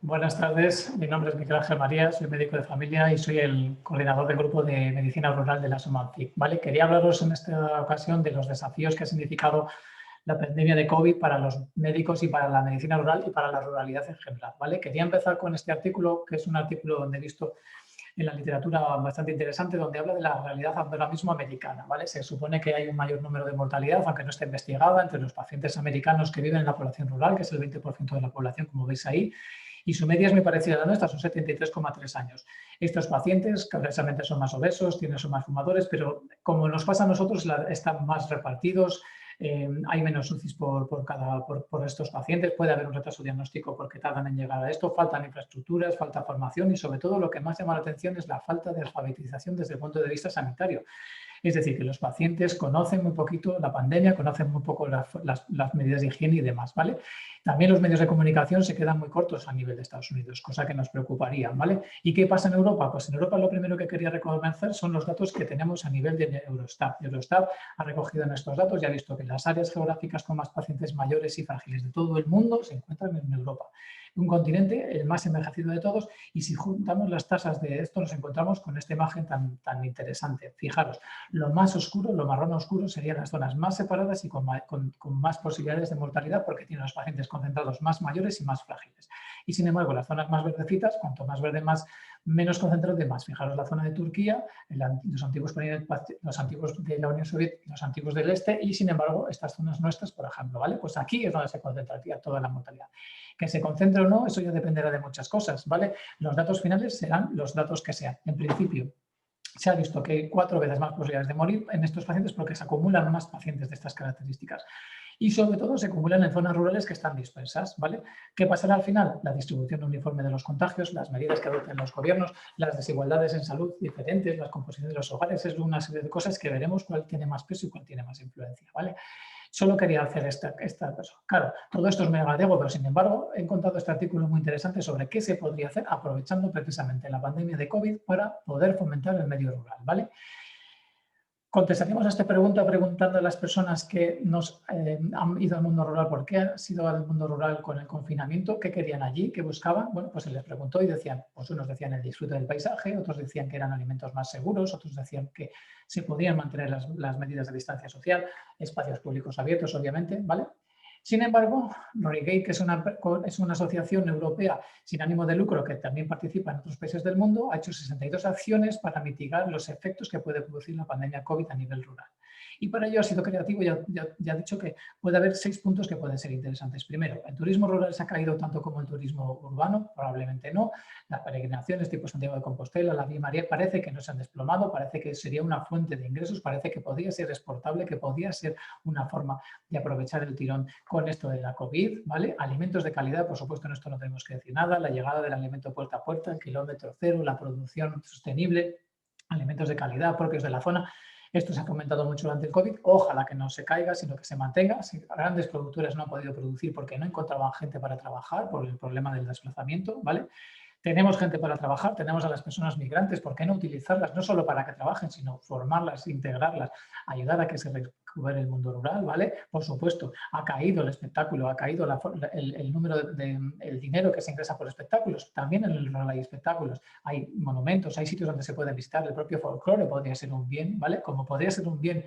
Buenas tardes, mi nombre es Miguel Ángel María, soy médico de familia y soy el coordinador del grupo de medicina rural de la SOMANCIC. ¿Vale? Quería hablaros en esta ocasión de los desafíos que ha significado la pandemia de COVID para los médicos y para la medicina rural y para la ruralidad en general. ¿Vale? Quería empezar con este artículo, que es un artículo donde he visto en la literatura bastante interesante, donde habla de la realidad ahora mismo americana. ¿Vale? Se supone que hay un mayor número de mortalidad, aunque no esté investigada, entre los pacientes americanos que viven en la población rural, que es el 20% de la población, como veis ahí, y su media es muy parecida a la nuestra, son 73,3 años. Estos pacientes, curiosamente, son más obesos, son más fumadores, pero como nos pasa a nosotros, están más repartidos, hay menos UCIs por estos pacientes, puede haber un retraso diagnóstico porque tardan en llegar a esto, faltan infraestructuras, falta formación y sobre todo lo que más llama la atención es la falta de alfabetización desde el punto de vista sanitario. Es decir, que los pacientes conocen muy poquito la pandemia, conocen muy poco las medidas de higiene y demás, ¿vale? También los medios de comunicación se quedan muy cortos a nivel de Estados Unidos, cosa que nos preocuparía, ¿vale? ¿Y qué pasa en Europa? Pues en Europa lo primero que quería reconocer son los datos que tenemos a nivel de Eurostat. Eurostat ha recogido en estos datos y ha visto que las áreas geográficas con más pacientes mayores y frágiles de todo el mundo se encuentran en Europa. Un continente, el más envejecido de todos, y si juntamos las tasas de esto nos encontramos con esta imagen tan interesante. Fijaros, lo más oscuro, lo marrón oscuro, serían las zonas más separadas y con más posibilidades de mortalidad porque tienen los pacientes concentrados más mayores y más frágiles. Y sin embargo, las zonas más verdecitas, cuanto más verde, menos concentrado de más. Fijaros la zona de Turquía, los antiguos de la Unión Soviética, los antiguos del este y, sin embargo, estas zonas nuestras, por ejemplo, ¿vale? Pues aquí es donde se concentraría toda la mortalidad. Que se concentre o no, eso ya dependerá de muchas cosas, ¿vale? Los datos finales serán los datos que sean. En principio, se ha visto que hay 4 veces más posibilidades de morir en estos pacientes porque se acumulan más pacientes de estas características. Y sobre todo se acumulan en zonas rurales que están dispersas, ¿vale? ¿Qué pasará al final? La distribución uniforme de los contagios, las medidas que adopten los gobiernos, las desigualdades en salud diferentes, las composiciones de los hogares, es una serie de cosas que veremos cuál tiene más peso y cuál tiene más influencia, ¿vale? Solo quería hacer esta cosa. Claro, todo esto es mega galego, pero sin embargo he encontrado este artículo muy interesante sobre qué se podría hacer aprovechando precisamente la pandemia de COVID para poder fomentar el medio rural, ¿vale? Contestaríamos a esta pregunta preguntando a las personas que han ido al mundo rural por qué han ido al mundo rural con el confinamiento, qué querían allí, qué buscaban. Bueno, pues se les preguntó y decían, pues unos decían el disfrute del paisaje, otros decían que eran alimentos más seguros, otros decían que se podían mantener las medidas de distancia social, espacios públicos abiertos, obviamente, ¿vale? Sin embargo, REGATE, que es una asociación europea sin ánimo de lucro que también participa en otros países del mundo, ha hecho 62 acciones para mitigar los efectos que puede producir la pandemia COVID a nivel rural. Y para ello ha sido creativo y ha dicho que puede haber 6 puntos que pueden ser interesantes. Primero, ¿el turismo rural se ha caído tanto como el turismo urbano? Probablemente no. Las peregrinaciones tipo Santiago de Compostela, la Vía María, parece que no se han desplomado, parece que sería una fuente de ingresos, parece que podría ser exportable, que podría ser una forma de aprovechar el tirón con esto de la COVID, ¿vale? Alimentos de calidad, por supuesto, en esto no tenemos que decir nada, la llegada del alimento puerta a puerta, el kilómetro cero, la producción sostenible, alimentos de calidad propios de la zona. Esto se ha fomentado mucho durante el COVID, ojalá que no se caiga, sino que se mantenga. Si grandes productores no han podido producir porque no encontraban gente para trabajar por el problema del desplazamiento, ¿vale? Tenemos gente para trabajar, tenemos a las personas migrantes, ¿por qué no utilizarlas? No solo para que trabajen, sino formarlas, integrarlas, ayudar a que se recupere el mundo rural, ¿vale? Por supuesto, ha caído el espectáculo, ha caído el número el dinero que se ingresa por espectáculos. También en el rural hay espectáculos, hay monumentos, hay sitios donde se pueden visitar. El propio folclore podría ser un bien, ¿vale? Como podría ser un bien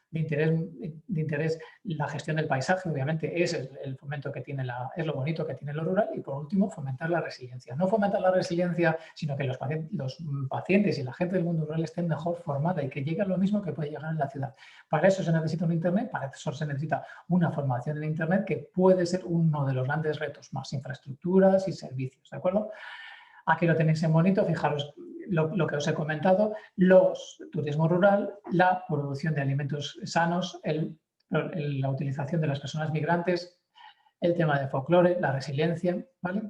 de interés la gestión del paisaje, obviamente, es el fomento que tiene es lo bonito que tiene lo rural y, por último, fomentar la resiliencia. No fomentar la resiliencia, sino que los pacientes y la gente del mundo rural estén mejor formada y que llegue a lo mismo que puede llegar en la ciudad. Para eso se necesita un Internet, para eso se necesita una formación en Internet que puede ser uno de los grandes retos, más infraestructuras y servicios, ¿de acuerdo? Aquí lo tenéis en bonito, fijaros lo que os he comentado, turismo rural, la producción de alimentos sanos, la utilización de las personas migrantes, el tema de folclore, la resiliencia, ¿vale?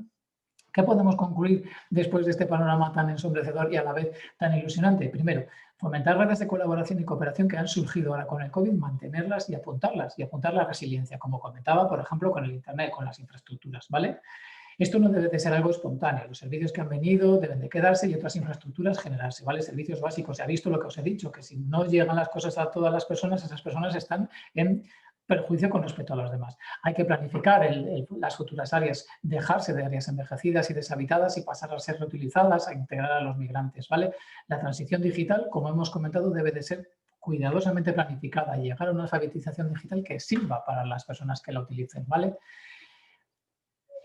¿Qué podemos concluir después de este panorama tan ensombrecedor y a la vez tan ilusionante? Primero, fomentar redes de colaboración y cooperación que han surgido ahora con el COVID, mantenerlas y apuntar la resiliencia, como comentaba, por ejemplo, con el Internet, con las infraestructuras, ¿vale? Esto no debe de ser algo espontáneo. Los servicios que han venido deben de quedarse y otras infraestructuras generarse, ¿vale? Servicios básicos. Se ha visto lo que os he dicho, que si no llegan las cosas a todas las personas, esas personas están en perjuicio con respecto a los demás. Hay que planificar las futuras áreas, dejarse de áreas envejecidas y deshabitadas y pasar a ser reutilizadas, a integrar a los migrantes, ¿vale? La transición digital, como hemos comentado, debe de ser cuidadosamente planificada y llegar a una alfabetización digital que sirva para las personas que la utilicen, ¿vale?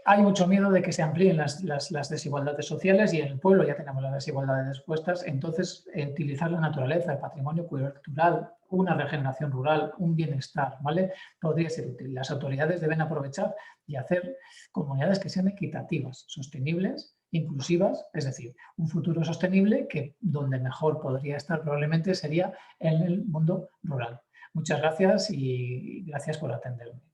Hay mucho miedo de que se amplíen las desigualdades sociales y en el pueblo ya tenemos las desigualdades expuestas, entonces utilizar la naturaleza, el patrimonio cultural, una regeneración rural, un bienestar, ¿vale? Podría ser útil. Las autoridades deben aprovechar y hacer comunidades que sean equitativas, sostenibles, inclusivas, es decir, un futuro sostenible que donde mejor podría estar probablemente sería en el mundo rural. Muchas gracias y gracias por atenderme.